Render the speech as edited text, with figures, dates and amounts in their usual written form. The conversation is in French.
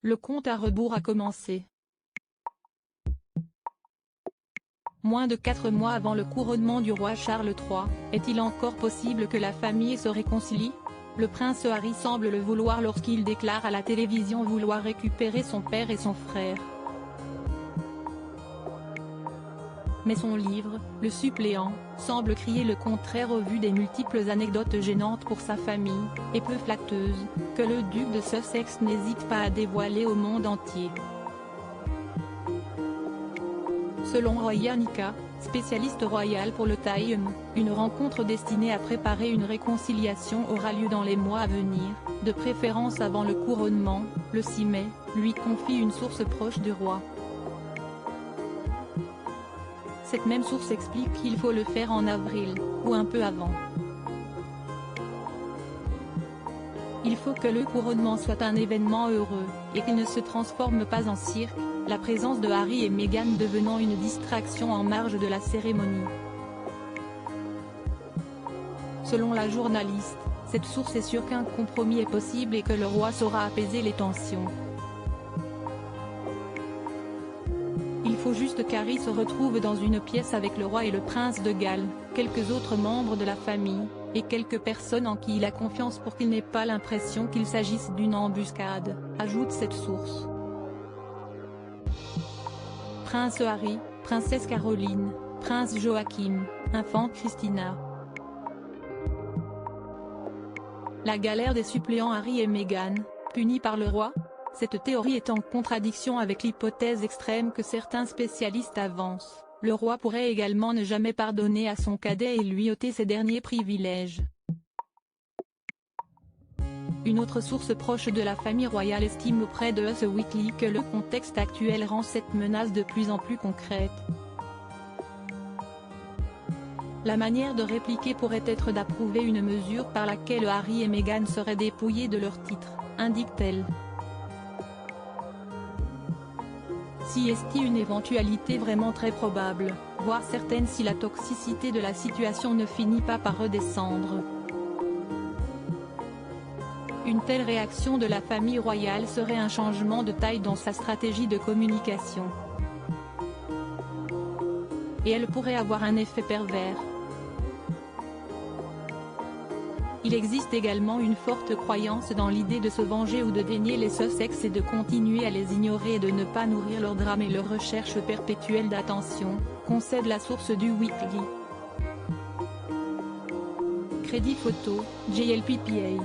Le compte à rebours a commencé. Moins de 4 mois avant le couronnement du roi Charles III, est-il encore possible que la famille se réconcilie? Le prince Harry semble le vouloir lorsqu'il déclare à la télévision vouloir récupérer son père et son frère. Mais son livre, Le Suppléant, semble crier le contraire au vu des multiples anecdotes gênantes pour sa famille, et peu flatteuses, que le duc de Sussex n'hésite pas à dévoiler au monde entier. Selon Roy Yannicka, spécialiste royal pour le Time, une rencontre destinée à préparer une réconciliation aura lieu dans les mois à venir, de préférence avant le couronnement, le 6 mai, lui confie une source proche du roi. Cette même source explique qu'il faut le faire en avril, ou un peu avant. Il faut que le couronnement soit un événement heureux, et qu'il ne se transforme pas en cirque, la présence de Harry et Meghan devenant une distraction en marge de la cérémonie. Selon la journaliste, cette source est sûre qu'un compromis est possible et que le roi saura apaiser les tensions. Il faut juste qu'Harry se retrouve dans une pièce avec le roi et le prince de Galles, quelques autres membres de la famille, et quelques personnes en qui il a confiance pour qu'il n'ait pas l'impression qu'il s'agisse d'une embuscade, ajoute cette source. Prince Harry, princesse Caroline, prince Joachim, infant Christina. La galère des suppléants Harry et Meghan, punis par le roi? Cette théorie est en contradiction avec l'hypothèse extrême que certains spécialistes avancent. Le roi pourrait également ne jamais pardonner à son cadet et lui ôter ses derniers privilèges. Une autre source proche de la famille royale estime auprès de Us Weekly que le contexte actuel rend cette menace de plus en plus concrète. La manière de répliquer pourrait être d'approuver une mesure par laquelle Harry et Meghan seraient dépouillés de leurs titres, indique-t-elle. Si est une éventualité vraiment très probable, voire certaine si la toxicité de la situation ne finit pas par redescendre. Une telle réaction de la famille royale serait un changement de taille dans sa stratégie de communication. Et elle pourrait avoir un effet pervers. Il existe également une forte croyance dans l'idée de se venger ou de dénier les Sussex et de continuer à les ignorer et de ne pas nourrir leur drame et leur recherche perpétuelle d'attention, concède la source du Weekly. Crédit photo, JLPPA.